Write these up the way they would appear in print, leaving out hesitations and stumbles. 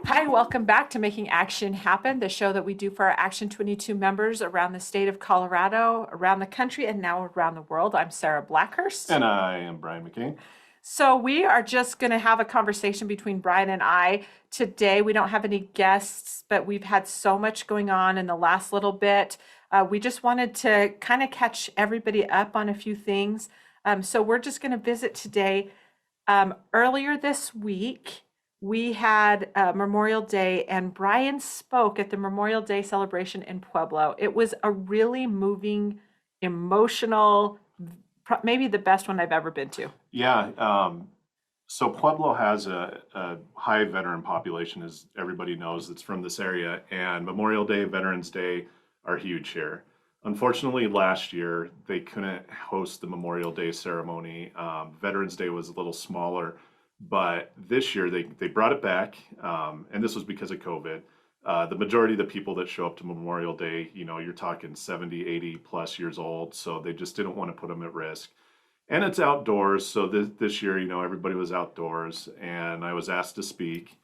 Hi, welcome back to Making Action Happen, the show that we do for our Action 22 members around the state of Colorado, around the country, and now around the world. I'm Sarah Blackhurst. And I am Brian McCain. So, we are just going to have a conversation between Brian and I today. We don't have any guests, but we've had so much going on in the last little bit. We just wanted to kind of catch everybody up on a few things. So, we're just going to visit today. Earlier this week, we had Memorial Day, and Brian spoke at the Memorial Day celebration in Pueblo. It was a really moving, emotional, maybe the best one I've ever been to. Yeah, so Pueblo has a high veteran population, as everybody knows, that's from this area, and Memorial Day, Veterans Day are huge here. Unfortunately, last year they couldn't host the Memorial Day ceremony. Veterans Day was a little smaller, but this year they brought it back, and this was because of COVID. The majority of the people that show up to Memorial Day, you're talking 70, 80 plus years old, so they just didn't want to put them at risk. And it's outdoors, so this year, everybody was outdoors, and I was asked to speak,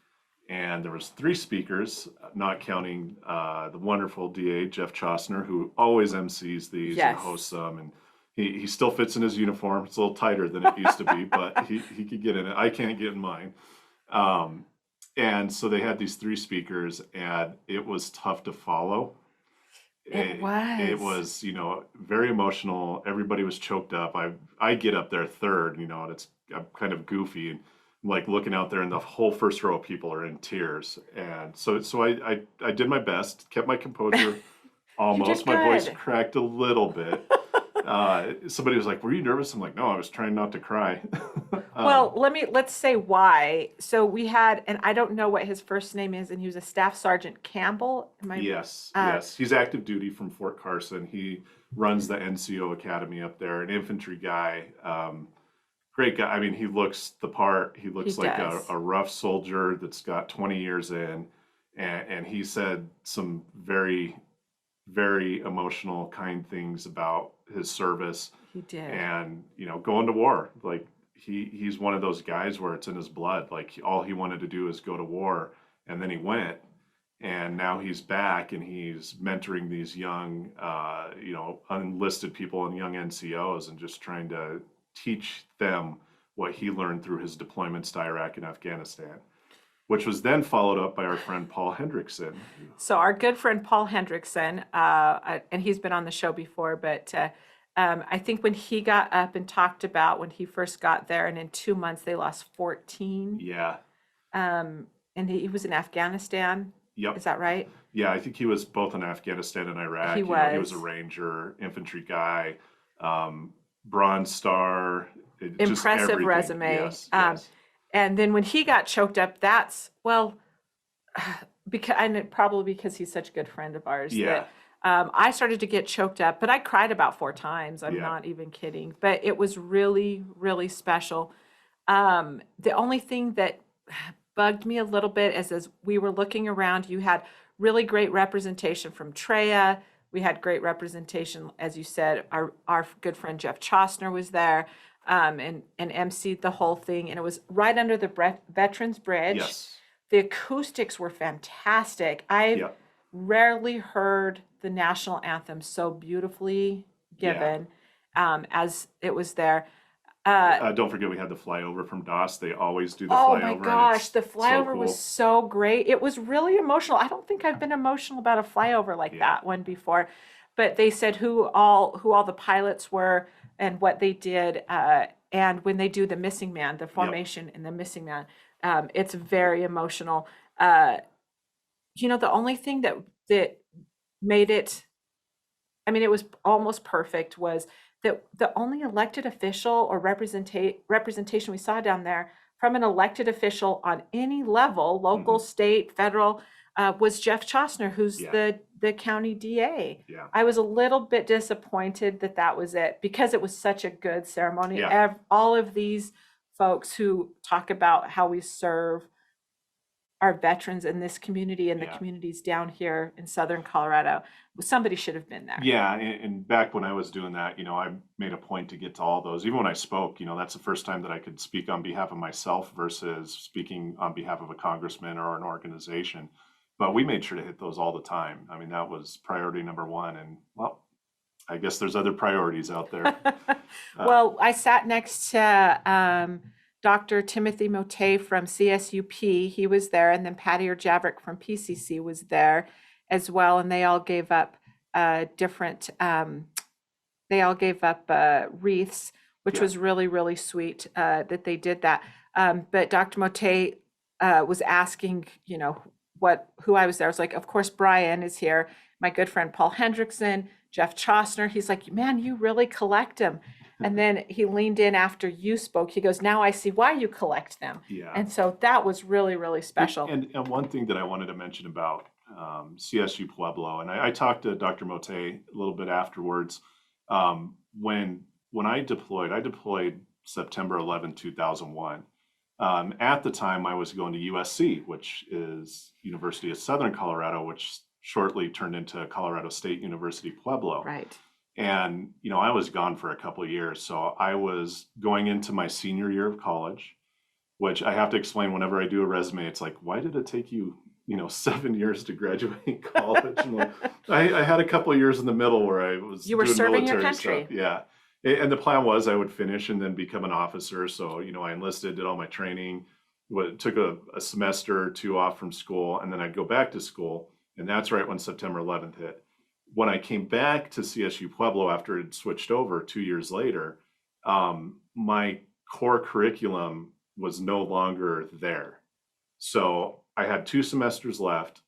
and there was three speakers, not counting the wonderful DA Jeff Chostner, who always MCs these and Yes. hosts them, and he still fits in his uniform. It's a little tighter than it used to be, but he could get in it. I can't get in mine. Um, and so they had these three speakers, and it was tough to follow. It It was. was, very emotional. Everybody was choked up. I get up there third, and I'm kind of goofy and I'm like looking out there, and the whole first row of people are in tears. And so I did my best, kept my composure You did almost. My voice good. cracked a little bit. Somebody was like, "Were you nervous?" I'm like, "No, I was trying not to cry." Well, um, let's say why. So we had, and I don't know what his first name is, and he was a Staff Sergeant Campbell. Am I, yes, uh, yes, he's active duty from Fort Carson. He runs the NCO Academy up there, an infantry guy. Great guy. I mean, he looks the part. He he looks like does. a rough soldier that's got 20 years in. And he said some very, very emotional, kind things about his service He did. and, going to war. Like he's one of those guys where it's in his blood. Like all he wanted to do is go to war. And then he went. And now he's back and he's mentoring these young, unenlisted people and young NCOs and just trying to teach them what he learned through his deployments to Iraq and Afghanistan, which was then followed up by our friend Paul Hendrickson. So our good friend Paul Hendrickson, and he's been on the show before, but I think when he got up and talked about when he first got there, and in 2 months they lost 14, Yeah. and he was in Afghanistan. Yep. Is that right? Yeah, I think he was both in Afghanistan and He Iraq. He was a was. ranger, infantry guy, um, Bronze Star, just Impressive everything. resume. Yes, yes. And then when he got choked up, that's, well, because, and probably because he's such a good friend of ours, Yeah, that I started to get choked up, but I cried about 4 times. I'm yeah. not even kidding. But it was really, really special. The only thing that bugged me a little bit is as we were looking around, you had really great representation from Treya. We had great representation, as you said, our good friend Jeff Chostner was there, and emceed the whole thing. And it was right under the Veterans Bridge. Yes. The acoustics were fantastic. I've Yep. rarely heard the national anthem so beautifully Yeah. given as it was there. Uh, Don't forget we had the flyover from DOS. They always do the oh my flyover, and gosh, it's the so flyover was cool. so great. It was really emotional. I don't think I've been emotional about a flyover like Yeah. that one before. But they said who all the pilots were and what they did. And when they do the missing man, the Yep. formation in the missing man, it's very emotional. Uh, the only thing that made it, I mean, it was almost perfect, was that the only elected official or representation we saw down there from an elected official on any level, local, Hmm. state, federal, was Jeff Chostner, who's Yeah. the county DA. Yeah. I was a little bit disappointed that that was it because it was such a good ceremony. Yeah. All of these folks who talk about how we serve our veterans in this community and the Yeah. communities down here in Southern Colorado. Somebody should have been there. Yeah, and back when I was doing that, I made a point to get to all those. Even when I spoke, that's the first time that I could speak on behalf of myself versus speaking on behalf of a congressman or an organization. But we made sure to hit those all the time. I mean, that was priority number one. And well, I guess there's other priorities out there. Well, I sat next to Dr. Timothy Motet from CSUP. He was there, and then Patty Javrick from PCC was there as well, and they all gave up different. They all gave up wreaths, which Yeah. was really, really sweet that they did that. But Dr. Motet was asking, who I was there. I was like, of course, Brian is here. My good friend Paul Hendrickson, Jeff Chostner. He's like, man, you really collect them. And then he leaned in after you spoke. He goes, now I see why you collect them. Yeah. And so that was really, really special. And one thing that I wanted to mention about CSU Pueblo, and I talked to Dr. Mote a little bit afterwards. When I deployed September 11, 2001. At the time, I was going to USC, which is University of Southern Colorado, which shortly turned into Colorado State University Pueblo. Right. And, I was gone for a couple of years. So I was going into my senior year of college, which I have to explain whenever I do a resume. It's like, why did it take you, 7 years to graduate college? And I had a couple of years in the middle where I was You were doing serving your military country. stuff. Yeah. And the plan was I would finish and then become an officer. So, I enlisted, did all my training, took a semester or two off from school, and then I'd go back to school. And that's right when September 11th hit. When I came back to CSU Pueblo after it had switched over 2 years later, my core curriculum was no longer there. So I had 2 semesters left.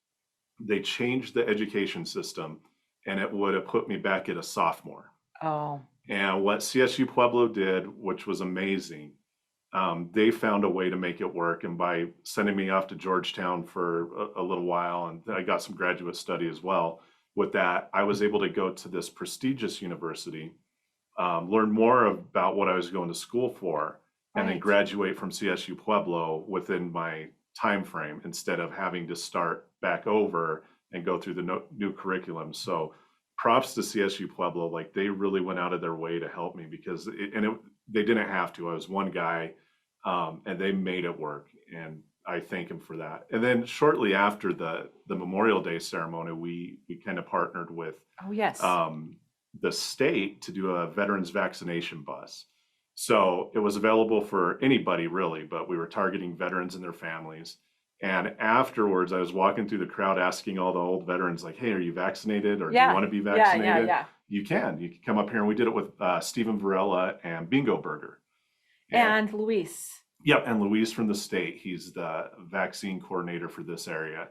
They changed the education system, and it would have put me back at a sophomore. Oh. And what CSU Pueblo did, which was amazing, they found a way to make it work. And by sending me off to Georgetown for a little while, and I got some graduate study as well, with that, I was able to go to this prestigious university, learn more about what I was going to school for, and then Right. graduate from CSU Pueblo within my time frame instead of having to start back over and go through the new curriculum. So props to CSU Pueblo. Like, they really went out of their way to help me because they didn't have to. I was one guy, and they made it work. And I thank him for that. And then shortly after the Memorial Day ceremony, we kind of partnered with Oh, yes. the state to do a veterans vaccination bus. So it was available for anybody really, but we were targeting veterans and their families. And afterwards, I was walking through the crowd asking all the old veterans, like, hey, are you vaccinated, or do you want to be vaccinated? Yeah. You can come up here. And we did it with Stephen Varela and Bingo Burger. And Luis. Yep, and Luis from the state. He's the vaccine coordinator for this area.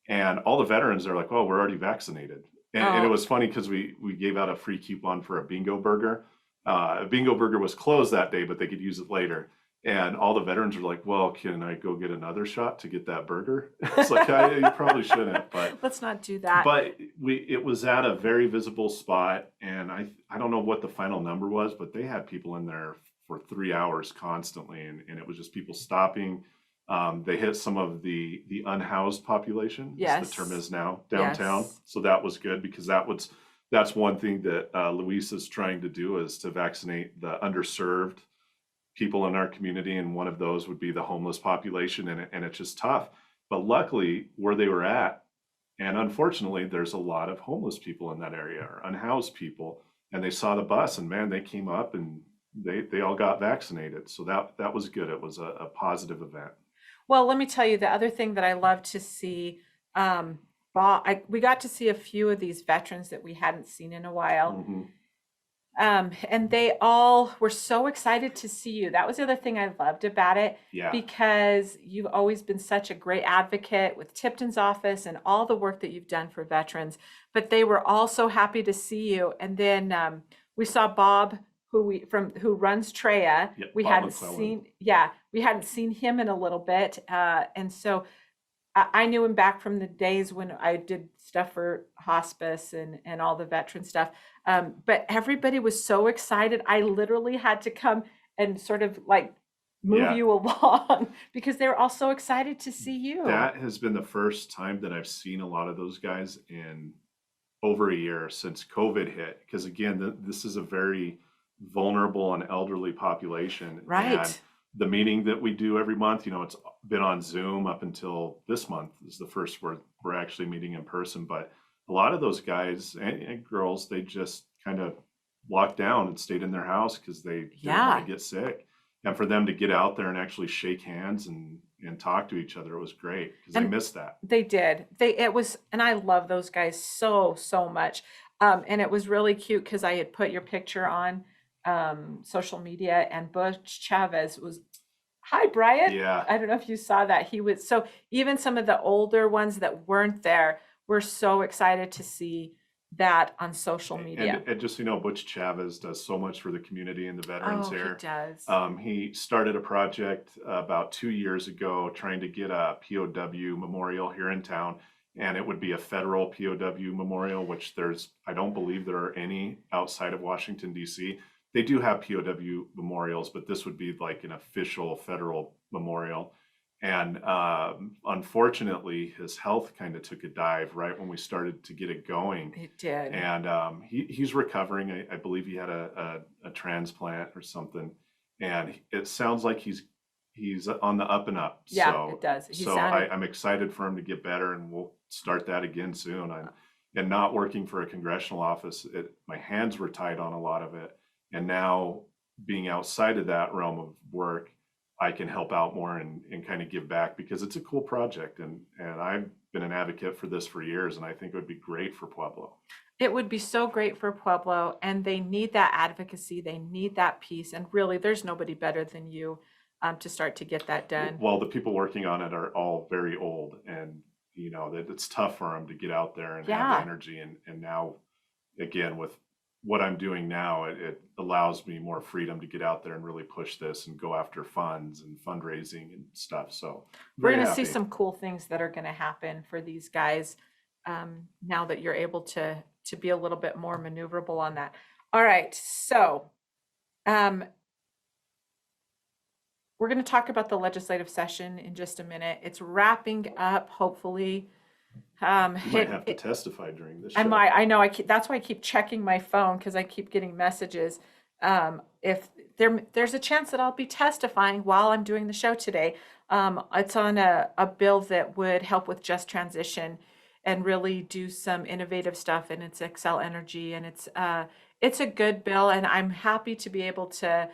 And all the veterans are like, oh, we're already vaccinated. And it was funny because we gave out a free coupon for a Bingo Burger. A Bingo Burger was closed that day, but they could use it later. And all the veterans were like, well, can I go get another shot to get that burger? It's like, you probably shouldn't, but let's not do that. But it was at a very visible spot. And I don't know what the final number was, but they had people in there for 3 hours constantly. And it was just people stopping. They hit some of the unhoused population, as the term is now, downtown. Yes. So that was good because that's one thing that Luis is trying to do, is to vaccinate the underserved people in our community. And one of those would be the homeless population. And it's just tough. But luckily, where they were at, and unfortunately, there's a lot of homeless people in that area, or unhoused people. And they saw the bus, and man, they came up and they all got vaccinated. So that was good. It was a positive event. Well, let me tell you, the other thing that I love to see, we got to see a few of these veterans that we hadn't seen in a while. Mm-hmm. And they all were so excited to see you. That was the other thing I loved about it. Yeah. Because you've always been such a great advocate with Tipton's office and all the work that you've done for veterans. But they were all so happy to see you. And then we saw Bob, who runs Treya. Yep, we Bob hadn't McClellan. we hadn't seen him in a little bit. And so I knew him back from the days when I did stuff for hospice and all the veteran stuff. But everybody was so excited. I literally had to come and sort of like move Yeah, you along because they're all so excited to see you. that has been the first time that I've seen a lot of those guys in over a year since COVID hit. Because again, this is a very vulnerable and elderly population. And Right. the meeting that we do every month, it's been on Zoom up until this month is the first we're actually meeting in person. But a lot of those guys and girls, they just kind of locked down and stayed in their house because they didn't want Yeah. to get sick. And for them to get out there and actually shake hands and talk to each other, it was great because I And missed that. they did. It was, and I love those guys so, so much. And it was really cute because I had put your picture on social media, and Butch Chavez was, hi, Brian. Yeah. I don't know if you saw that. He was, so even some of the older ones that weren't there were so excited to see that on social media. And just so you know, Butch Chavez does so much for the community and the veterans Oh, he here. does. He started a project about 2 years ago trying to get a POW memorial here in town, and it would be a federal POW memorial, which I don't believe there are any outside of Washington, D.C. They do have POW memorials, but this would be like an official federal memorial. And unfortunately, his health kind of took a dive right when we started to get it going. It did. And he's recovering. I believe he had a transplant or something. And it sounds like he's on the up and up. Yeah, So, it does. He so sounded, I'm excited for him to get better, and we'll start that again soon. And not working for a congressional office, my hands were tied on a lot of it. And now being outside of that realm of work, I can help out more and kind of give back because it's a cool project. And I've been an advocate for this for years, and I think it would be great for Pueblo. it would be so great for Pueblo, and they need that advocacy. They need that peace. And really, there's nobody better than you to start to get that done. Well, the people working on it are all very old, and that it's tough for them to get out there and have Yeah. the energy. And now, again, with what I'm doing now, it allows me more freedom to get out there and really push this and go after funds and fundraising and stuff. So We're very going to see happy. some cool things that are going to happen for these guys now that you're able to be a little bit more maneuverable on that. All right, so we're going to talk about the legislative session in just a minute. It's wrapping up, hopefully. You might have to testify during this show. I know. That's why I keep checking my phone because I keep getting messages. If there's a chance that I'll be testifying while I'm doing the show today. It's on a bill that would help with just transition and really do some innovative stuff. And it's Xcel Energy, and it's a good bill. And I'm happy to be able to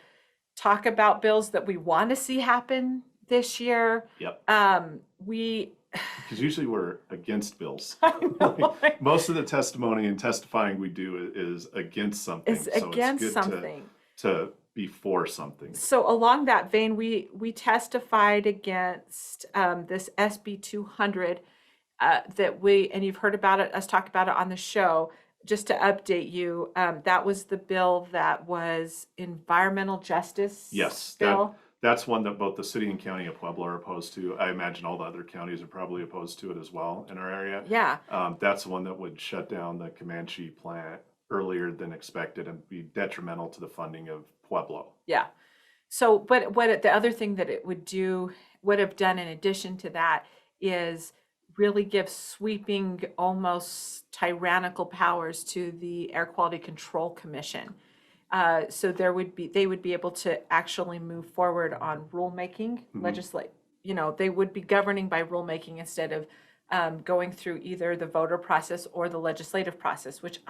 talk about bills that we want to see happen this year. Yep. Because usually we're against bills. I know. Most of the testimony and testifying we do is against something. It's against something. To be for something. So along that vein, we testified against this SB 200 and you've heard about it, us talk about it on the show. Just to update you, that was the bill that was environmental justice. Yes, bill. That's one that both the city and county of Pueblo are opposed to. I imagine all the other counties are probably opposed to it as well in our area. Yeah. That's the one that would shut down the Comanche plant earlier than expected and be detrimental to the funding of Pueblo. Yeah. So, but the other thing that it would have done in addition to that is really give sweeping, almost tyrannical powers to the Air Quality Control Commission. So they would be able to actually move forward on rulemaking, legislate. They would be governing by rulemaking instead of going through either the voter process or the legislative process, which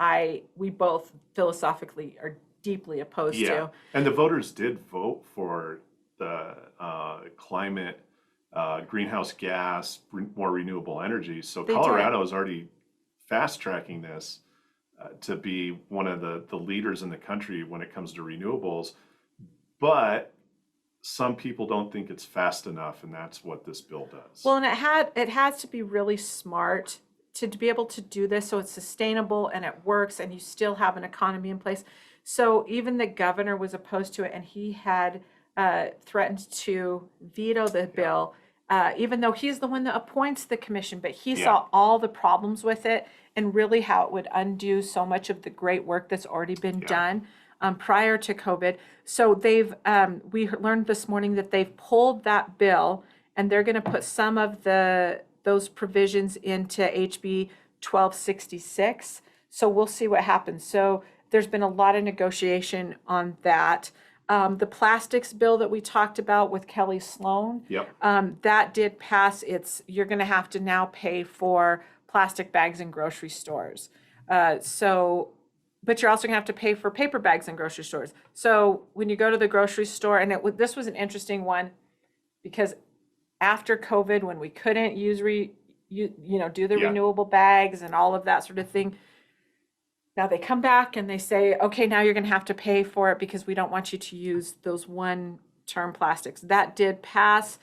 we both philosophically are deeply opposed to. And the voters did vote for the climate, greenhouse gas, more renewable energy. So Colorado is already fast tracking this to be one of the leaders in the country when it comes to renewables. But some people don't think it's fast enough, and that's what this bill does. Well, and it has to be really smart to be able to do this so it's sustainable and it works and you still have an economy in place. So even the governor was opposed to it, and he had threatened to veto the bill, even though he's the one that appoints the commission, but he saw all the problems with it and really how it would undo so much of the great work that's already been done. prior to COVID. So we learned this morning that they've pulled that bill, and they're going to put some of those provisions into HB 1266. So we'll see what happens. So there's been a lot of negotiation on that. The plastics bill that we talked about with Kelly Sloan, Yep. that did pass. You're going to have to now pay for plastic bags in grocery stores. But you're also going to have to pay for paper bags in grocery stores. So when you go to the grocery store, and this was an interesting one, because after COVID, when we couldn't do the Yeah. renewable bags and all of that sort of thing, now they come back and they say, okay, now you're going to have to pay for it because we don't want you to use those one-term plastics. That did pass.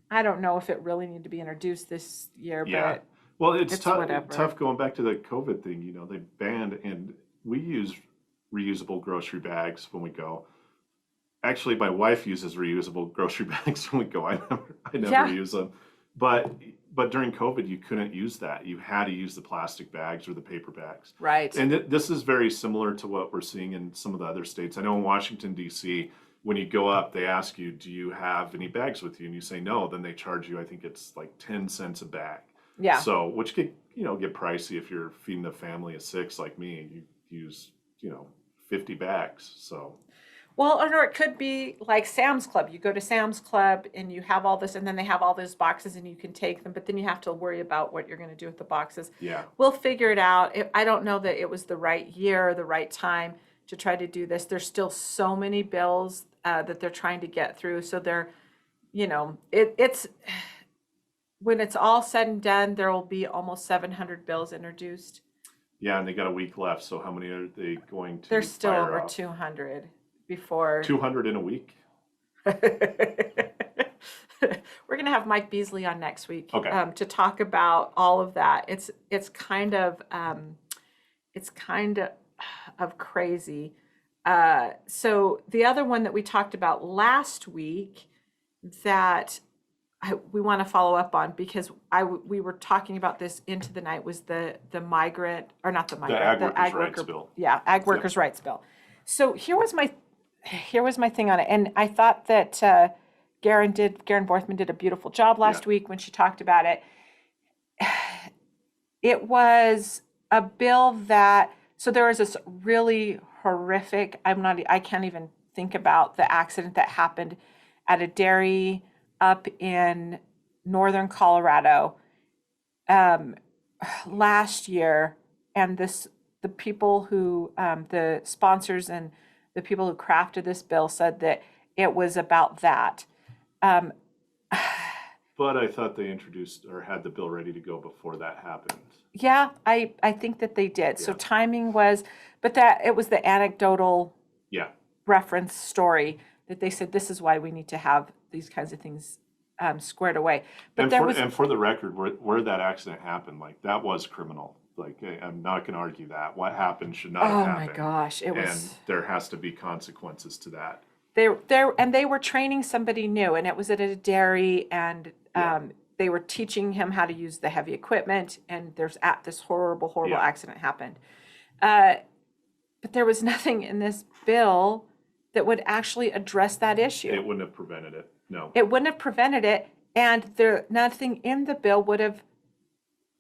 I don't know if it really needed to be introduced this year, Yeah. but Well, it's it's tough. whatever. Tough going back to the COVID thing. You know, they banned, and we use reusable grocery bags when we go. Actually, my wife uses reusable grocery bags when we go. I never Yeah. use them. But during COVID, you couldn't use that. You had to use the plastic bags or the paper bags. Right. And this is very similar to what we're seeing in some of the other states. I know in Washington, D.C., when you go up, they ask you, do you have any bags with you? And you say no, then they charge you, I think it's like 10 cents a bag. Yeah. So, which could, get pricey if you're feeding a family of 6 like me. You use, 50 bags. So, Well, or it could be like Sam's Club. You go to Sam's Club and you have all this, and then they have all those boxes and you can take them, but then you have to worry about what you're going to do with the boxes. yeah. We'll figure it out. I don't know that it was the right year or the right time to try to do this. There's still so many bills that they're trying to get through. So it's when it's all said and done, there will be almost 700 bills introduced. Yeah, and they got a week left. So how many are they going to There's still fire over off? 200 before. 200 in a week? We're going to have Mike Beasley on next week Okay. to talk about all of that. It's kind of crazy. So the other one that we talked about last week that we want to follow up on, because we were talking about this into the night, was the migrant, or not the migrant, the ag workers' rights bill. Yeah, ag workers' rights bill. So here was my thing on it, and I thought that Garen Borthman did a beautiful job last week when she talked about it. It was a bill so there was this really horrific, I can't even think about the accident that happened at a dairy up in northern Colorado last year, and the people who the sponsors and the people who crafted this bill said that it was about that. But I thought they introduced or had the bill ready to go before that happened. Yeah, I think that they did. So Yeah. timing was, but that it was the anecdotal Yeah. reference story that they said this is why we need to have these kinds of things squared away. But And for the record, where that accident happened, like that was criminal. Like I'm not going to argue that. What happened should not have oh happened. my gosh, it And was. there has to be consequences to that. They were training somebody new, and it was at a dairy, and they were teaching him how to use the heavy equipment, and this horrible Yeah. accident happened. But there was nothing in this bill that would actually address that issue. It wouldn't have prevented it. No. It wouldn't have prevented it, and nothing in the bill would have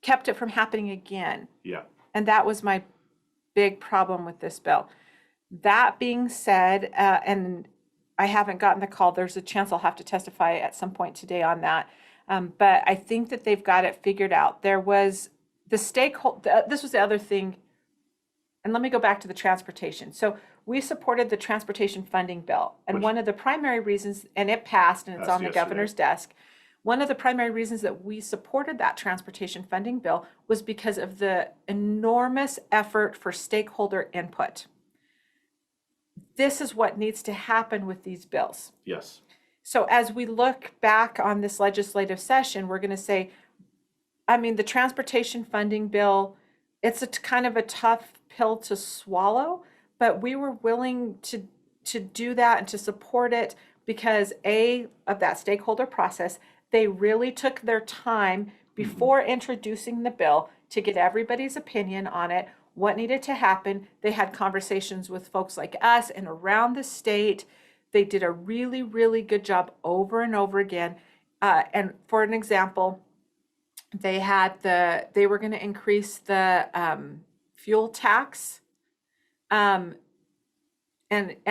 kept it from happening again. Yeah. And that was my big problem with this bill. That being said, and I haven't gotten the call, there's a chance I'll have to testify at some point today on that. But I think that they've got it figured out. There was the stakeholder, this was the other thing, and let me go back to the transportation. So we supported the transportation funding bill. And one of the primary reasons, and it passed, and it's Passed on the yesterday. governor's desk. One of the primary reasons that we supported that transportation funding bill was because of the enormous effort for stakeholder input. This is what needs to happen with these bills. Yes. So as we look back on this legislative session, we're going to say, the transportation funding bill, it's kind of a tough pill to swallow, but we were willing to do that and to support it because of that stakeholder process. They really took their time before introducing the bill to get everybody's opinion on it, what needed to happen. They had conversations with folks like us and around the state. They did a really, really good job over and over again. And for an example, they were going to increase the fuel tax. And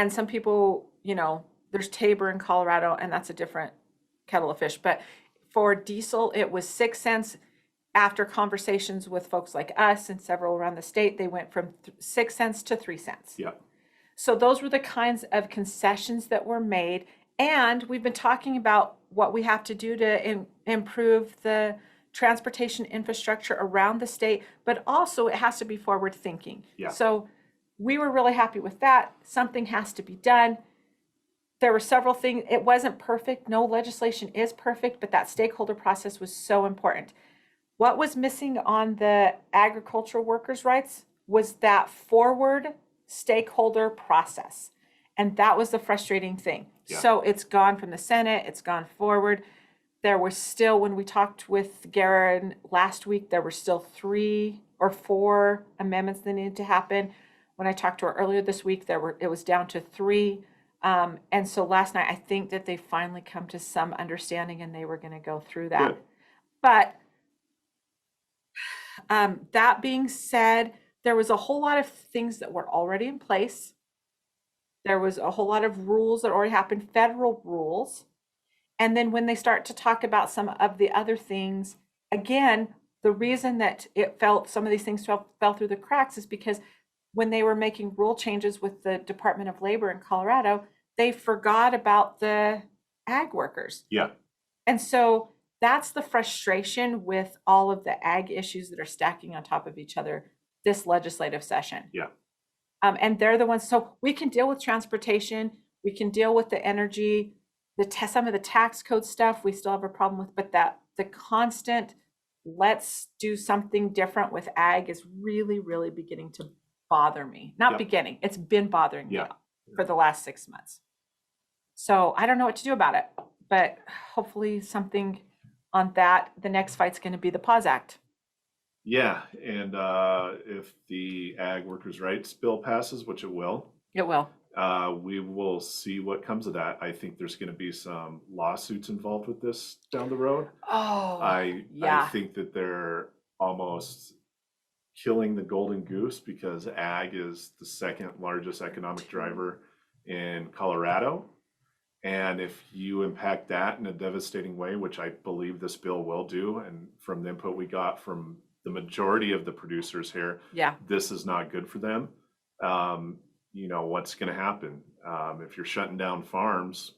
some people, there's Tabor in Colorado, and that's a different kettle of fish. But for diesel, it was 6 cents. After conversations with folks like us and several around the state, they went from 6 cents to 3 cents. Yeah. So those were the kinds of concessions that were made. And we've been talking about what we have to do to improve the transportation infrastructure around the state, but also it has to be forward thinking. Yeah. So we were really happy with that. Something has to be done. There were several things. It wasn't perfect. No legislation is perfect, but that stakeholder process was so important. What was missing on the agricultural workers' rights was that forward stakeholder process. And that was the frustrating thing. Yeah. So it's gone from the Senate, it's gone forward. There was still, when we talked with Garen last week, there were still 3 or 4 amendments that needed to happen. When I talked to her earlier this week, it was down to 3. And so last night, I think that they finally come to some understanding and they were going to go through that. Good. But that being said, there was a whole lot of things that were already in place. There was a whole lot of rules that already happened, federal rules. And then when they start to talk about some of the other things, again, the reason that some of these things fell through the cracks is because when they were making rule changes with the Department of Labor in Colorado, they forgot about the ag workers. Yeah. And so that's the frustration with all of the ag issues that are stacking on top of each other this legislative session. Yeah. And they're the ones, so we can deal with transportation, we can deal with the energy, some of the tax code stuff we still have a problem with, but the constant, let's do something different with ag is really, really beginning to bother me. Not beginning, it's been bothering me for the last 6 months. So I don't know what to do about it, but hopefully something on that. The next fight's going to be the Pause Act. Yeah, and if the Ag Workers' Rights Bill passes, which it will, we will see what comes of that. I think there's going to be some lawsuits involved with this down the road. Oh, I think that they're almost killing the golden goose because ag is the second largest economic driver in Colorado. And if you impact that in a devastating way, which I believe this bill will do, and from the input we got from the majority of the producers here, this is not good for them. What's going to happen if you're shutting down farms?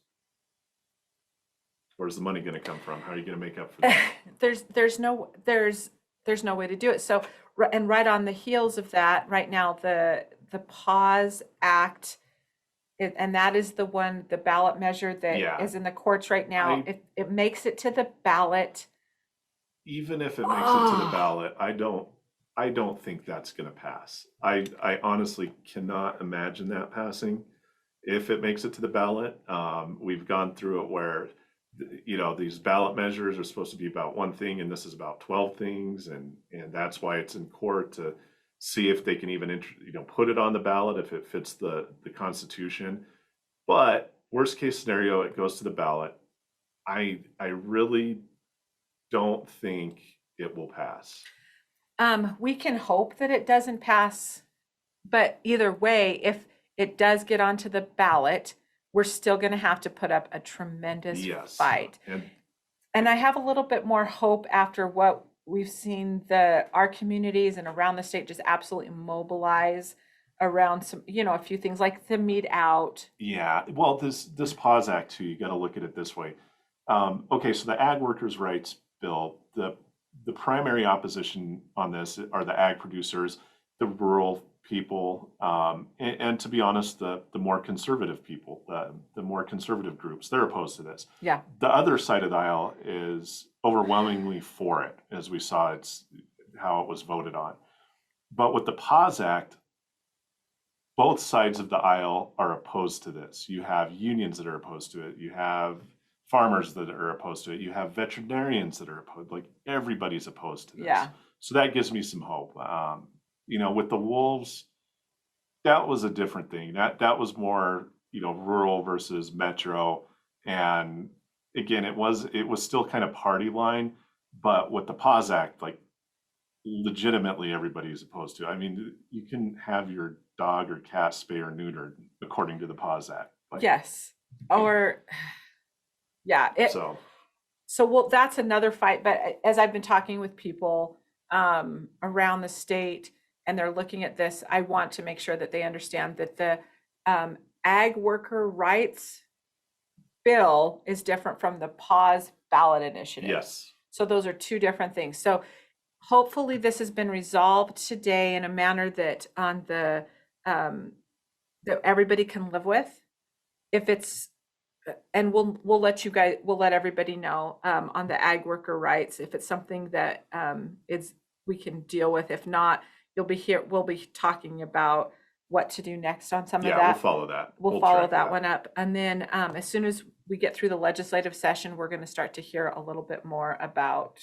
Where's the money going to come from? How are you going to make up for that? There's no way to do it. So, and right on the heels of that, right now the Pause Act, and that is the ballot measure that is in the courts right now. If it makes it to the ballot, even if it makes it to the ballot, I don't think that's going to pass. I honestly cannot imagine that passing. If it makes it to the ballot, we've gone through it where, these ballot measures are supposed to be about one thing, and this is about 12 things, and that's why it's in court to see if they can even put it on the ballot if it fits the Constitution. But worst case scenario, it goes to the ballot. I really don't think it will pass. We can hope that it doesn't pass, but either way, if it does get onto the ballot, we're still going to have to put up a tremendous fight. And I have a little bit more hope after what we've seen our communities and around the state just absolutely mobilize around some, a few things like the Meat Out. Yeah, well, this Pause Act too, you got to look at it this way. Okay, so the Ag Workers' Rights Bill, the primary opposition on this are the ag producers, the rural people, and to be honest, the more conservative people, the more conservative groups, they're opposed to this. Yeah. The other side of the aisle is overwhelmingly for it, as we saw it's how it was voted on. But with the Pause Act, both sides of the aisle are opposed to this. You have unions that are opposed to it. You have farmers that are opposed to it. You have veterinarians that are opposed. Like everybody's opposed to this. Yeah. So that gives me some hope. With the Wolves, that was a different thing. That was more, rural versus metro. And again, it was still kind of party line, but with the Pause Act, like legitimately everybody is opposed to. I mean, you can have your dog or cat spay or neutered according to the Pause Act. Like, Yes. Or yeah, so so well, that's another fight. But as I've been talking with people around the state and they're looking at this, I want to make sure that they understand that the ag worker rights bill is different from the pause ballot initiative. yes, So those are two different things. So hopefully this has been resolved today in a manner that um, that everybody can live with. If it's and we'll let everybody know on the ag worker rights if it's something that is we can deal with. If not, we'll be talking about what to do next on some of yeah, we'll that. follow that. We'll follow that one up. And then as soon as we get through the legislative session, we're going to start to hear a little bit more about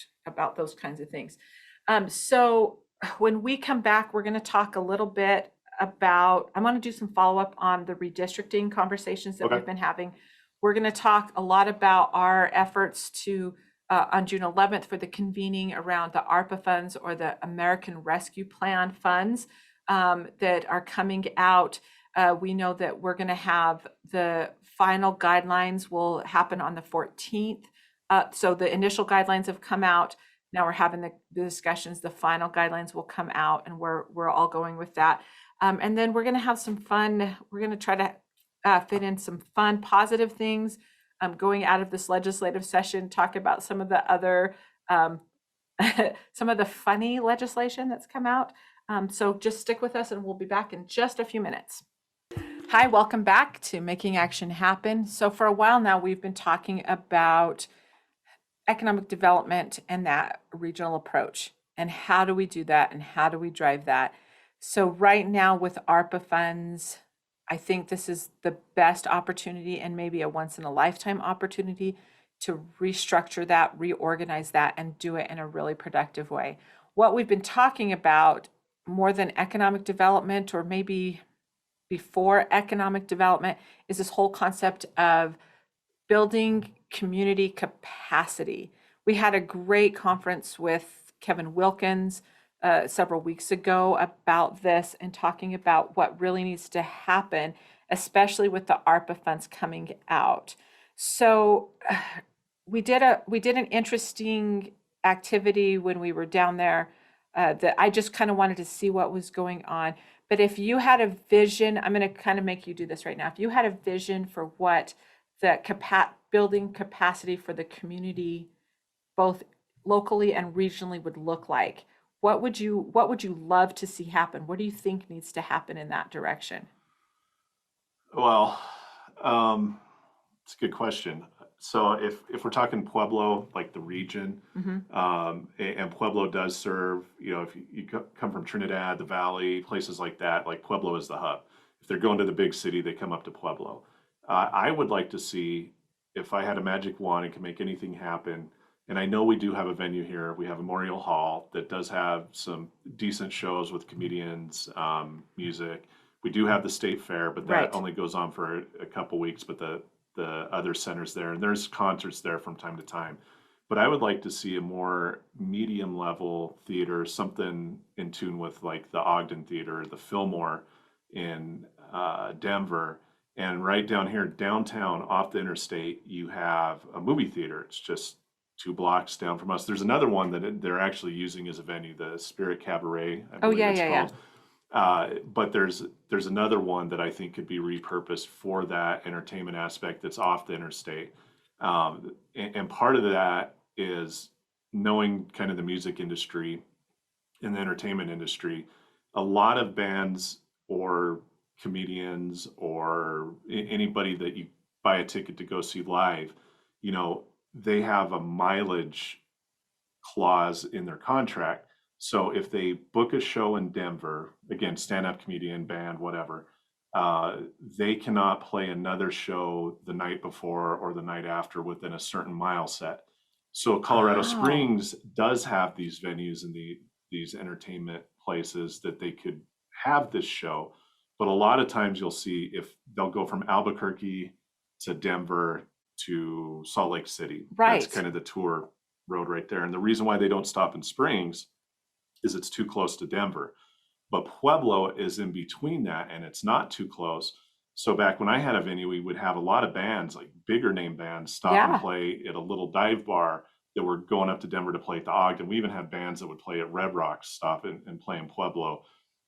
those kinds of things. So when we come back, we're going to talk a little bit about, I want to do some follow-up on the redistricting conversations that Okay. we've been having. We're going to talk a lot about our efforts to, on June 11th, for the convening around the ARPA funds, or the American Rescue Plan funds that are coming out. We know that we're going to have the final guidelines will happen on the 14th. So the initial guidelines have come out. Now we're having the discussions. The final guidelines will come out, and we're all going with that. And then we're going to have some fun. We're going to try to fit in some fun, positive things going out of this legislative session. Talk about some of the other, some of the funny legislation that's come out. So just stick with us, and we'll be back in just a few minutes. Hi, welcome back to Making Action Happen. So for a while now, we've been talking about economic development and that regional approach, and how do we do that, and how do we drive that. So right now with ARPA funds, I think this is the best opportunity, and maybe a once in a lifetime opportunity, to restructure that, reorganize that, and do it in a really productive way. What we've been talking about more than economic development, or maybe before economic development, is this whole concept of building community capacity. We had a great conference with Kevin Wilkins several weeks ago about this, and talking about what really needs to happen, especially with the ARPA funds coming out. So we did an interesting activity when we were down there that I just kind of wanted to see what was going on. But if you had a vision, I'm going to kind of make you do this right now. If you had a vision for what the building capacity for the community, both locally and regionally, would look like, what would you love to see happen? What do you think needs to happen in that direction? Well, it's a good question. So if we're talking Pueblo, like the region, and Pueblo does serve, if you come from Trinidad, the Valley, places like that, like Pueblo is the hub. If they're going to the big city, they come up to Pueblo. I would like to see, if I had a magic wand and could make anything happen, and I know we do have a venue here. We have a Memorial Hall that does have some decent shows with comedians, music. We do have the State Fair, but that Right. only goes on for a couple weeks. But the other centers there, and there's concerts there from time to time. But I would like to see a more medium level theater, something in tune with like the Ogden Theater, the Fillmore in Denver. And right down here, downtown, off the interstate, you have a movie theater. It's just 2 blocks down from us. There's another one that they're actually using as a venue, the Spirit Cabaret, I believe it's called. But there's another one that I think could be repurposed for that entertainment aspect that's off the interstate. And part of that is knowing kind of the music industry and the entertainment industry. A lot of bands or comedians or anybody that you buy a ticket to go see live, they have a mileage clause in their contract. So if they book a show in Denver, again, stand-up comedian, band, whatever, they cannot play another show the night before or the night after within a certain mile set. So Colorado Wow. Springs does have these venues in these entertainment places that they could have this show. But a lot of times you'll see if they'll go from Albuquerque to Denver to Salt Lake City. That's Right. kind of the tour road right there. And the reason why they don't stop in Springs is it's too close to Denver. But Pueblo is in between that, and it's not too close. So back when I had a venue, we would have a lot of bands, like bigger name bands, stop and Yeah. play at a little dive bar that were going up to Denver to play at the Ogden. We even had bands that would play at Red Rocks, stop and play in Pueblo,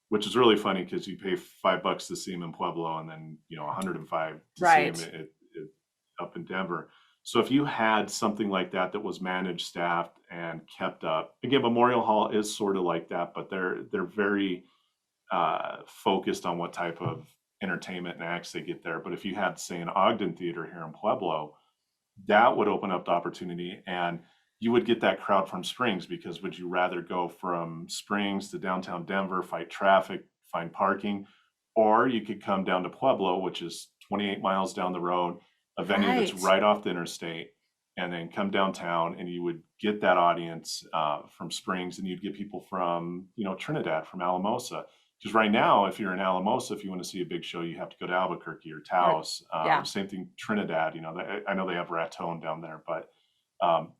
which is really funny because you pay $5 to see them in Pueblo, and then 105 to Right. see them up in Denver. So if you had something like that that was managed, staffed, and kept up, again, Memorial Hall is sort of like that, but they're very focused on what type of entertainment and acts they get there. But if you had, say, an Ogden Theater here in Pueblo, that would open up the opportunity, and you would get that crowd from Springs, because would you rather go from Springs to downtown Denver, fight traffic, find parking, or you could come down to Pueblo, which is 28 miles down the road, a venue that's Right. right off the interstate, and then come downtown, and you would get that audience from Springs, and you'd get people from Trinidad, from Alamosa. Because right now, if you're in Alamosa, if you want to see a big show, you have to go to Albuquerque or Taos. Yeah. Same thing, Trinidad. I know they have Raton down there, but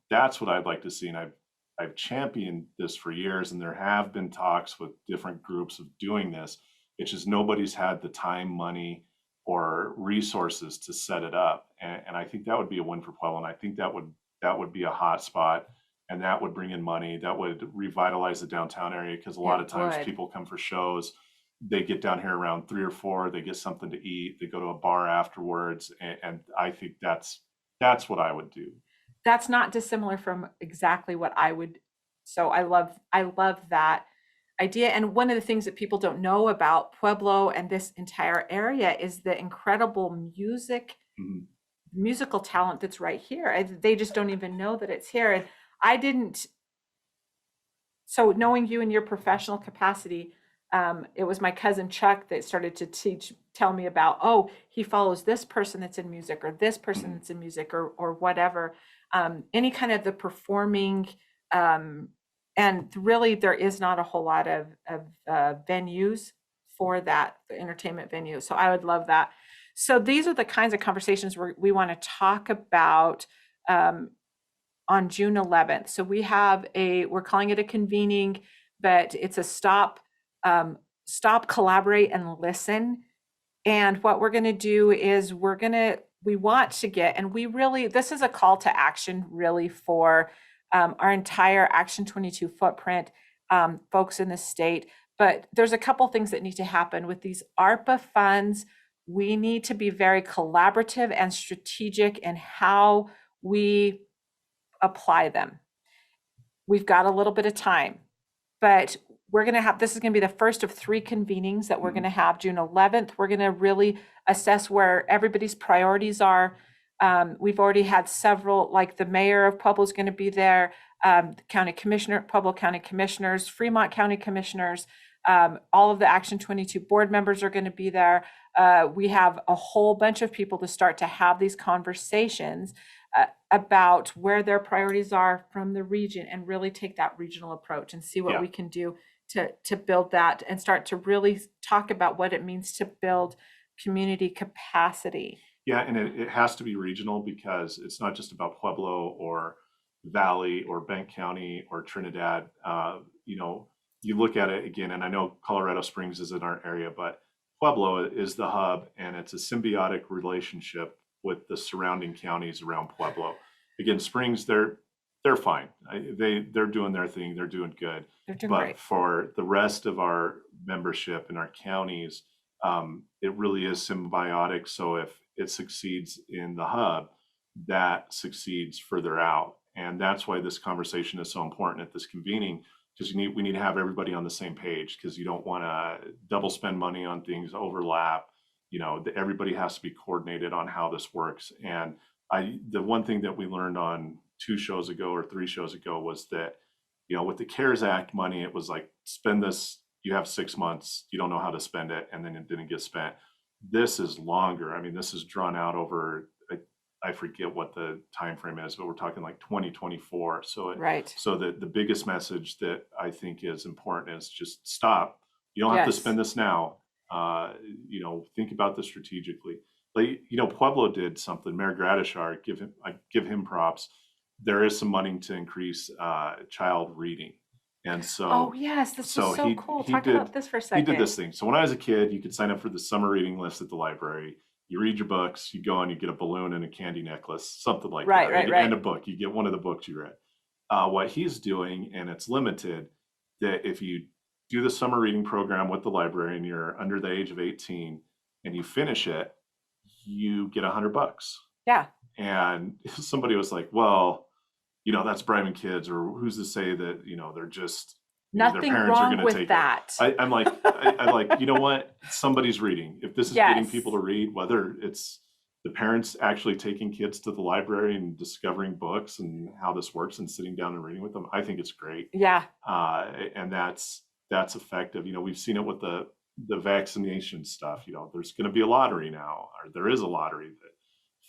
that's what I'd like to see. And I've championed this for years, and there have been talks with different groups of doing this. It's just nobody's had the time, money, or resources to set it up. And I think that would be a win for Pueblo. And I think that would be a hot spot, and that would bring in money. That would revitalize the downtown area, because a lot of times would. people come for shows. They get down here around 3 or 4, they get something to eat, they go to a bar afterwards. And I think that's what I would do. That's not dissimilar from exactly what I would. So I love that idea. And one of the things that people don't know about Pueblo and this entire area is the incredible Mhm. musical talent that's right here. They just don't even know that it's here. And I didn't. So knowing you in your professional capacity, it was my cousin Chuck that started to tell me about, oh, he follows this person that's in music, or this person Mhm. that's in music, or whatever. Any kind of the performing, and really there is not a whole lot of venues for that, the entertainment venue. So I would love that. So these are the kinds of conversations we want to talk about um, on June 11th. So we're calling it a convening, but it's a stop, collaborate, and listen. And what we're going to do is we want to get, and this is a call to action really for our entire Action 22 footprint, folks in the state. But there's a couple things that need to happen with these ARPA funds. We need to be very collaborative and strategic in how we apply them. We've got a little bit of time, but this is going to be the first of 3 convenings that we're going to have. June 11th, we're going to really assess where everybody's priorities are. We've already had several, like the mayor of Pueblo is going to be there, Pueblo County Commissioners, Fremont County Commissioners, all of the Action 22 board members are going to be there. We have a whole bunch of people to start to have these conversations about where their priorities are from the region, and really take that regional approach and see what Yeah. we can do to build that, and start to really talk about what it means to build community capacity. Yeah, and it has to be regional, because it's not just about Pueblo or Valley or Bank County or Trinidad. You look at it again, and I know Colorado Springs is in our area, but Pueblo is the hub, and it's a symbiotic relationship with the surrounding counties around Pueblo. Again, Springs, they're fine. They're doing their thing. They're doing good. They're doing But great. for the rest of our membership in our counties, it really is symbiotic. So if it succeeds in the hub, that succeeds further out. And that's why this conversation is so important at this convening, because we need to have everybody on the same page, because you don't want to double spend money on things, overlap. Everybody has to be coordinated on how this works. And the one thing that we learned on 2 shows ago or 3 shows ago was that, with the CARES Act money, it was like, spend this, you have 6 months, you don't know how to spend it, and then it didn't get spent. This is longer. I mean, this is drawn out over I forget what the time frame is, but we're talking like 2024. Right. So the biggest message that I think is important is just stop. You don't have to Yes. spend this now. Think about this strategically. Like, Pueblo did something. Mayor Gradishar, I give him props. There is some money to increase child reading, and Oh, so yes, this was so so cool. he Talk did about this for a he did second. this thing. So when I was a kid, you could sign up for the summer reading list at the library. You read your books, you go and you get a balloon and a candy necklace, something like Right, that, right, and a right. book. You get one of the books you read. What he's doing, and it's limited, that if you do the summer reading program with the library and you're under the age of 18 and you finish it, you get $100. Yeah. And somebody was like, well, that's bribing kids, or who's to say that, they're just, their Nothing parents are wrong going to with take it. that. I'm like, I'm like, you know what? Somebody's reading. If this is getting Yes. people to read, whether it's the parents actually taking kids to the library and discovering books and how this works and sitting down and reading with them, I think it's great. Yeah. And that's effective. We've seen it with the vaccination stuff. There's going to be a lottery now, or there is a lottery that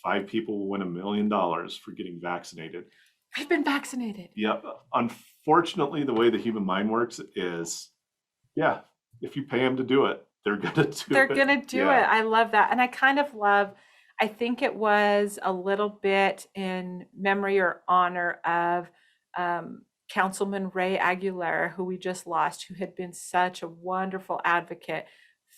5 people will win $1 million for getting vaccinated. I've been vaccinated. Yeah. Unfortunately, the way the human mind works is, yeah, if you pay them to do it, they're gonna do They're it. gonna do Yeah. it. I love that. And I kind of love, I think it was a little bit in memory or honor of Councilman Ray Aguilera, who we just lost, who had been such a wonderful advocate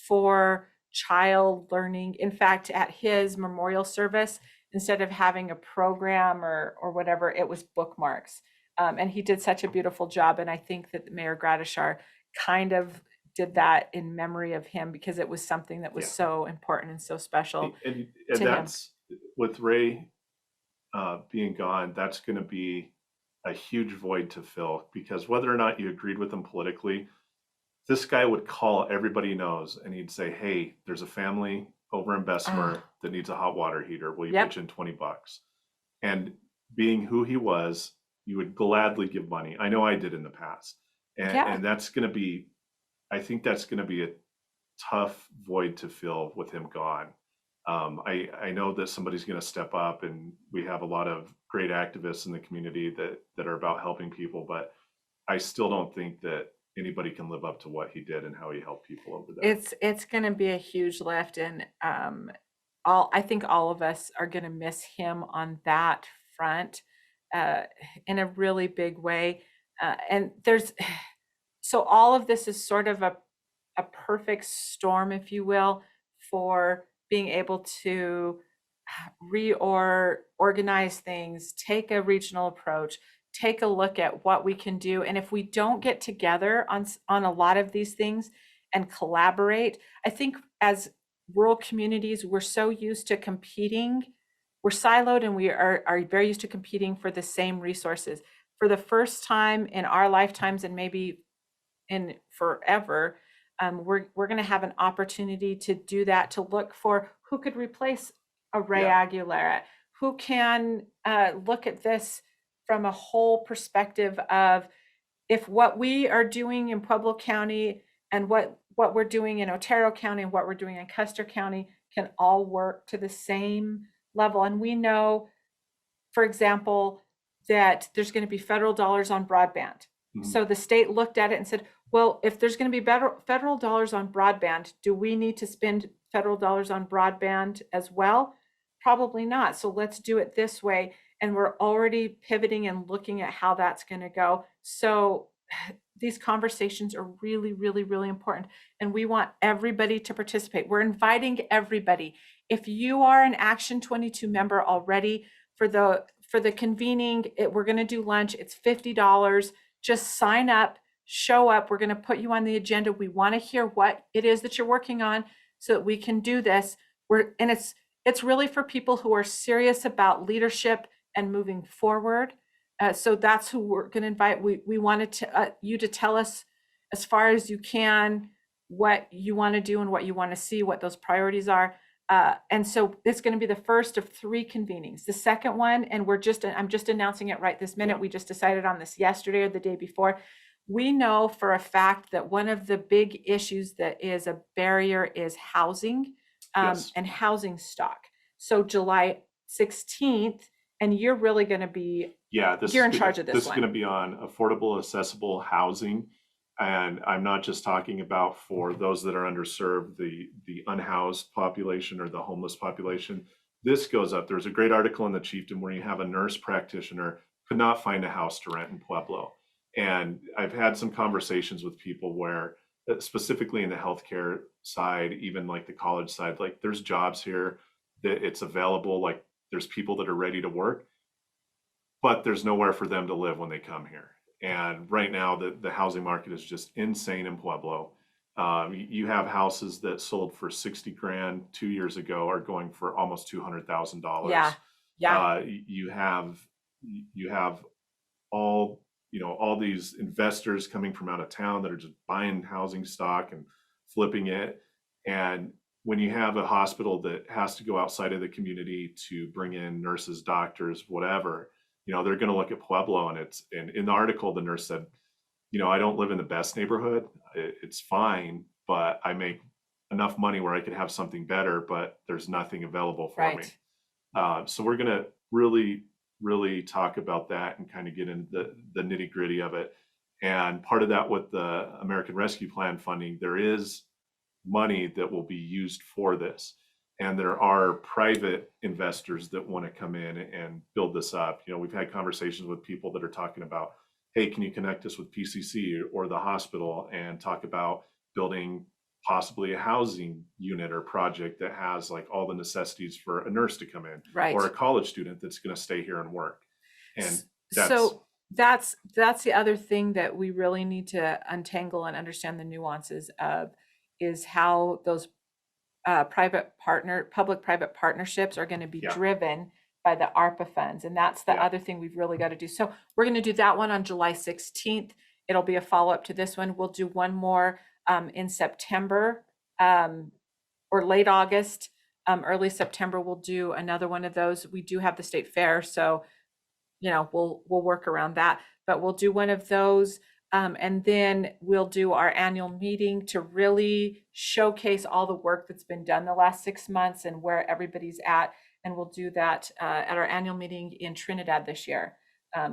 for child learning. In fact, at his memorial service, instead of having a program or whatever, it was bookmarks. And he did such a beautiful job. And I think that Mayor Gradishar kind of did that in memory of him because it was something that was Yeah. so important and so special And to him. that's with Ray being gone, that's going to be a huge void to fill, because whether or not you agreed with him politically, this guy would call everybody he knows and he'd say, hey, there's a family over in Bessemer that needs a hot water heater. Will you Yep. pitch in $20? And being who he was, you would gladly give money. I know I did in the past. Yeah. And that's going to be, I think that's going to be a tough void to fill with him gone. I know that somebody's going to step up, and we have a lot of great activists in the community that are about helping people, but I still don't think that anybody can live up to what he did and how he helped people over there. It's going to be a huge lift, and I think all of us are going to miss him on that front in a really big way. And so all of this is sort of a perfect storm, if you will, for being able to reorganize things, take a regional approach, take a look at what we can do. And if we don't get together on a lot of these things and collaborate, I think as rural communities, we're so used to competing. We're siloed, and we are very used to competing for the same resources. For the first time in our lifetimes, and maybe in forever, we're going to have an opportunity to do that, to look for who could replace a Ray Aguilera, who can look at this from a whole perspective of if what we are doing in Pueblo County and what we're doing in Otero County and what we're doing in Custer County can all work to the same level. And we know, for example, that there's going to be federal dollars on broadband. Mhm. So the state looked at it and said, well, if there's going to be federal dollars on broadband, do we need to spend federal dollars on broadband as well? Probably not. So let's do it this way. And we're already pivoting and looking at how that's going to go. So these conversations are really, really, really important. And we want everybody to participate. We're inviting everybody. If you are an Action 22 member already, for the convening, we're going to do lunch. It's $50. Just sign up, show up. We're going to put you on the agenda. We want to hear what it is that you're working on so that we can do this. And it's really for people who are serious about leadership and moving forward. So that's who we're going to invite. We wanted you to tell us as far as you can what you want to do and what you want to see, what those priorities are. And so it's going to be the first of 3 convenings. The second one, and I'm just announcing it right this minute. Yeah. We just decided on this yesterday or the day before. We know for a fact that one of the big issues that is a barrier is housing Yes. and housing stock. So July 16th, and you're really going to be, Yeah, you're in charge of this this is going to one. be on affordable, accessible housing. And I'm not just talking about for those that are underserved, the unhoused population or the homeless population. This goes up. There's a great article in the Chieftain where you have a nurse practitioner could not find a house to rent in Pueblo. And I've had some conversations with people where, specifically in the healthcare side, even like the college side, like there's jobs here that it's available, like there's people that are ready to work, but there's nowhere for them to live when they come here. And right now, the housing market is just insane in Pueblo. You have houses that sold for 60 grand 2 years ago are going for almost $200,000. Yeah. Yeah. You have all, all these investors coming from out of town that are just buying housing stock and flipping it. And when you have a hospital that has to go outside of the community to bring in nurses, doctors, whatever, they're going to look at Pueblo. And in the article, the nurse said, I don't live in the best neighborhood. It's fine, but I make enough money where I could have something better, but there's nothing available for me. So we're going to really talk about that and kind of get into the nitty gritty of it. And part of that with the American Rescue Plan funding, there is money that will be used for this. And there are private investors that want to come in and build this up. We've had conversations with people that are talking about, hey, can you connect us with PCC or the hospital and talk about building possibly a housing unit or project that has like all the necessities for a nurse to come in, Right. or a college student that's going to stay here and work. And so that's the other thing that we really need to untangle and understand the nuances of, is how those public-private partnerships are going to be driven by the ARPA funds. And that's the other thing we've really got to do. So we're going to do that one on July 16th. It'll be a follow-up to this one. We'll do one more in September or late August, early September. We'll do another one of those. We do have the state fair, so we'll work around that. But we'll do one of those. And then we'll do our annual meeting to really showcase all the work that's been done the last 6 months and where everybody's at. And we'll do that at our annual meeting in Trinidad this year.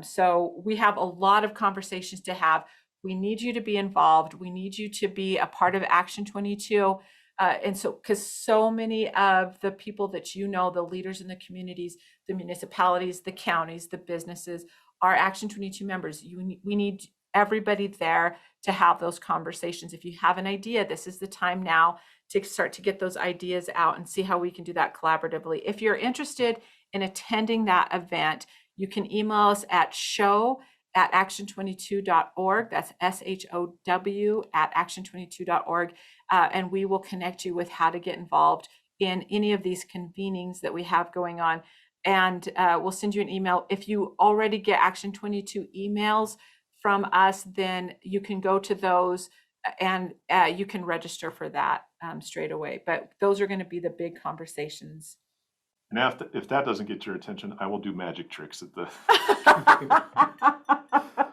So we have a lot of conversations to have. We need you to be involved. We need you to be a part of Action 22. And so, because so many of the people that the leaders in the communities, the municipalities, the counties, the businesses, are Action 22 members. We need everybody there to have those conversations. If you have an idea, this is the time now to start to get those ideas out and see how we can do that collaboratively. If you're interested in attending that event, you can email us at show@action22.org. That's SHOW @action22.org. And we will connect you with how to get involved in any of these convenings that we have going on. And we'll send you an email. If you already get Action 22 emails from us, then you can go to those and you can register for that straight away. But those are going to be the big conversations. And if that doesn't get your attention, I will do magic tricks at the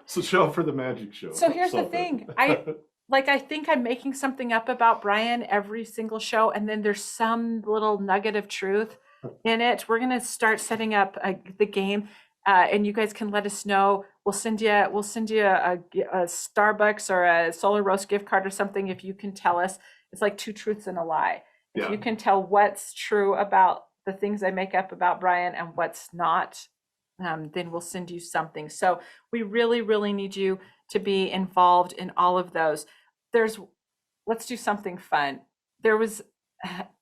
so show up for the magic show. So here's the thing. I think I'm making something up about Brian every single show, and then there's some little nugget of truth in it. We're going to start setting up the game. And you guys can let us know. We'll send you a Starbucks or a Solar Roast gift card or something if you can tell us. It's like 2 truths and a lie. If you can tell what's true about the things I make up about Brian and what's not, then we'll send you something. So we really, really need you to be involved in all of those. Let's do something fun. There was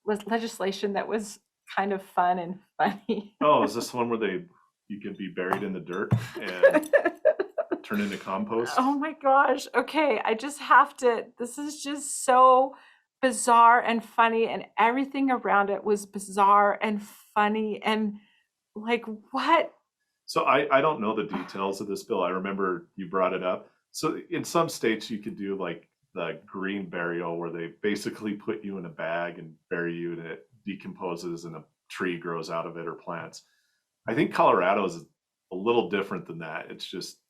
legislation that was kind of fun and funny. Oh, is this one where you could be buried in the dirt and turn into compost? Oh my gosh. Okay. I just have to, this is just so bizarre and funny, and everything around it was bizarre and funny and like, what? So I don't know the details of this bill. I remember you brought it up. So in some states you could do like the green burial where they basically put you in a bag and bury you and it decomposes and a tree grows out of it or plants. I think Colorado is a little different than that. It's just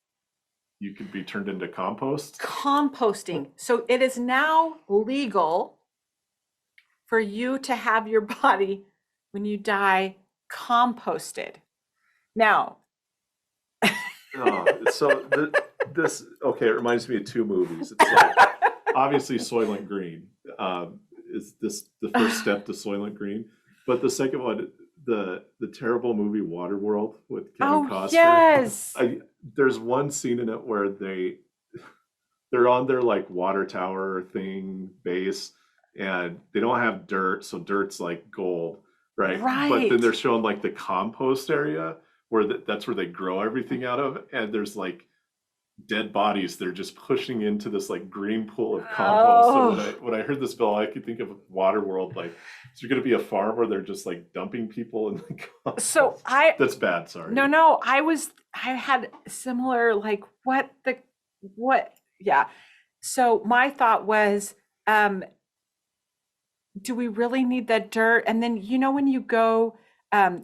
you could be turned into compost. Composting. So it is now legal for you to have your body, when you die, composted. Now, So this, okay, it reminds me of two movies. It's like, obviously Soylent Green is this the first step to Soylent Green, but the second one, the terrible movie Waterworld with Kevin oh Costner. yes. There's one scene in it where they're on their like water tower thing base, and they don't have dirt, so dirt's like gold, right? But then Right. they're showing like the compost area where that's where they grow everything out of, and there's like dead bodies they're just pushing into this like green pool of compost. So Oh, when I heard this bill, I could think of Waterworld. Like, is there going to be a farm where they're just like dumping people in the so compost? That's bad. Sorry. no, I had similar, like, yeah. So my thought was, do we really need that dirt? And then, when you go,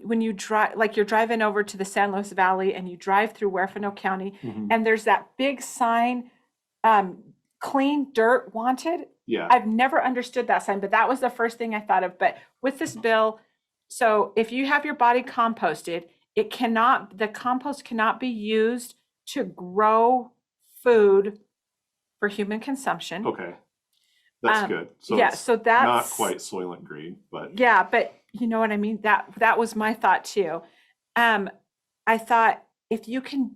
when you drive, like you're driving over to the San Luis Valley and you drive through Huerfano County, Mhm. and there's that big sign, clean dirt wanted. Yeah. I've never understood that sign, but that was the first thing I thought of. But with this bill, so if you have your body composted, the compost cannot be used to grow food for human consumption. Okay. That's good. So Yeah, it's so not that's, quite Soylent Green, but yeah, but you know what I mean? That was my thought too. I thought if you can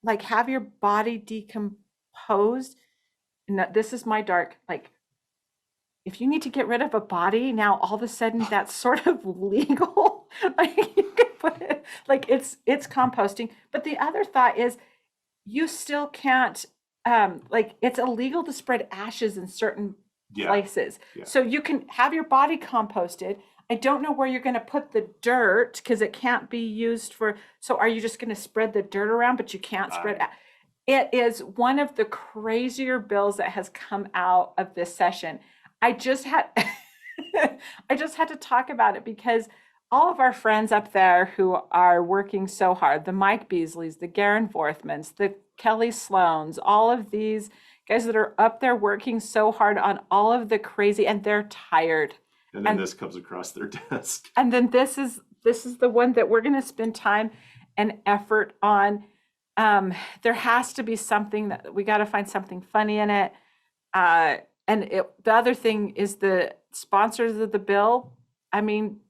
like have your body decomposed, and this is my dark, like if you need to get rid of a body, now all of a sudden that's sort of legal. Like you can put it, like it's composting. But the other thought is you still can't, like it's illegal to spread ashes in certain yeah. places. Yeah. So you can have your body composted. I don't know where you're going to put the dirt because it can't be used for. So are you just going to spread the dirt around, but you can't spread? It is one of the crazier bills that has come out of this session. I just had I just had to talk about it because all of our friends up there who are working so hard, the Mike Beasleys, the Garen Vorthmans, the Kelly Sloans, all of these guys that are up there working so hard on all of the crazy, and they're tired. And then this comes across their desk. And then this is the one that we're going to spend time and effort on. There has to be something that we got to find something funny in it. The other thing is the sponsors of the bill. I mean,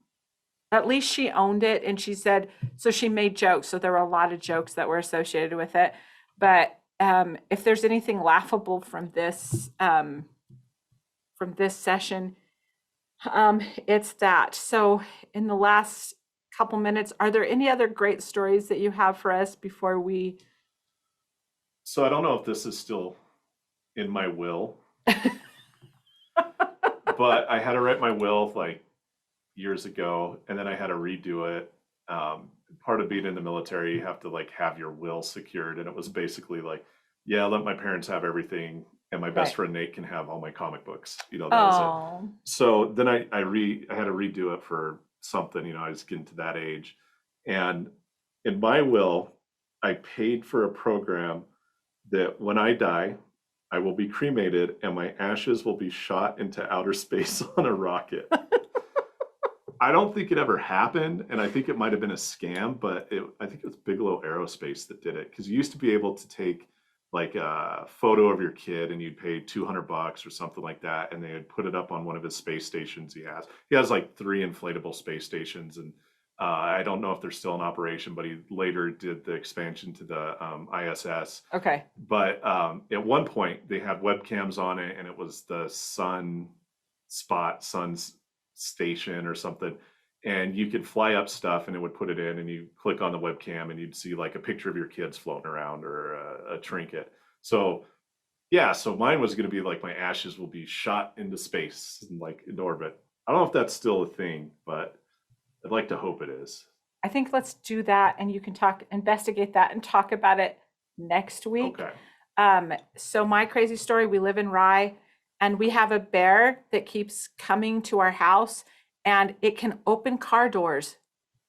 at least she owned it and she said, so she made jokes. So there were a lot of jokes that were associated with it. But if there's anything laughable from this session, it's that. So in the last couple minutes, are there any other great stories that you have for us before we? So I don't know if this is still in my will, but I had to write my will like years ago, and then I had to redo it. Part of being in the military, you have to like have your will secured, and it was basically like, yeah, let my parents have everything, and my best friend Nate can have all my comic books. That was it. So then I had to redo it for something. I was getting to that age, and in my will, I paid for a program that when I die, I will be cremated and my ashes will be shot into outer space on a rocket. I don't think it ever happened, and I think it might have been a scam, but I think it was Bigelow Aerospace that did it, because you used to be able to take like a photo of your kid and you'd pay $200 or something like that, and they would put it up on one of his space stations he has like 3 inflatable space stations, and I don't know if they're still in operation, but he later did the expansion to the ISS. Okay. But at one point they had webcams on it, and it was the sun's station or something, and you could fly up stuff and it would put it in, and you click on the webcam and you'd see like a picture of your kids floating around or a trinket. So yeah, so mine was going to be like my ashes will be shot into space and like in orbit. I don't know if that's still a thing, but I'd like to hope it is. I think let's do that, and you can investigate that and talk about it next week. Okay. So my crazy story, we live in Rye, and we have a bear that keeps coming to our house, and it can open car doors.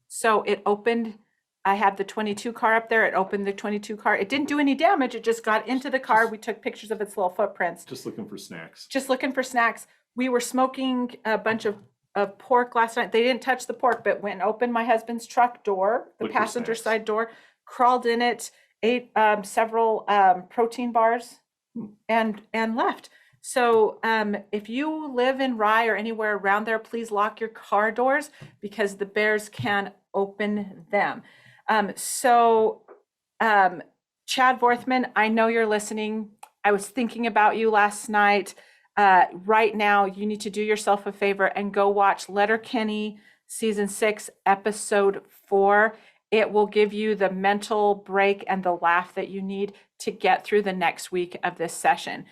So it opened, I had the 22 car up there, it opened the 22 car. It didn't do any damage, it just got into the car. We took pictures of its little footprints. Just looking for snacks. Just looking for snacks. We were smoking a bunch of of pork last night. They didn't touch the pork, but went and opened my husband's truck door, the Look for passenger snacks. side door, crawled in it, ate several protein bars, and left. So if you live in Rye or anywhere around there, please lock your car doors because the bears can open them. Chad Vorthman, I know you're listening. I was thinking about you last night. Right now, you need to do yourself a favor and go watch Letterkenny season 6, episode 4. It will give you the mental break and the laugh that you need to get through the next week of this session.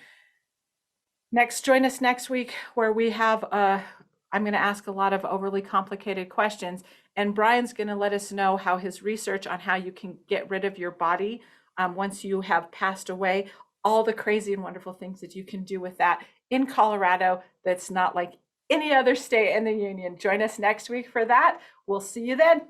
Join us next week where we have I'm going to ask a lot of overly complicated questions, and Brian's going to let us know how his research on how you can get rid of your body once you have passed away, all the crazy and wonderful things that you can do with that in Colorado that's not like any other state in the union. Join us next week for that. We'll see you then.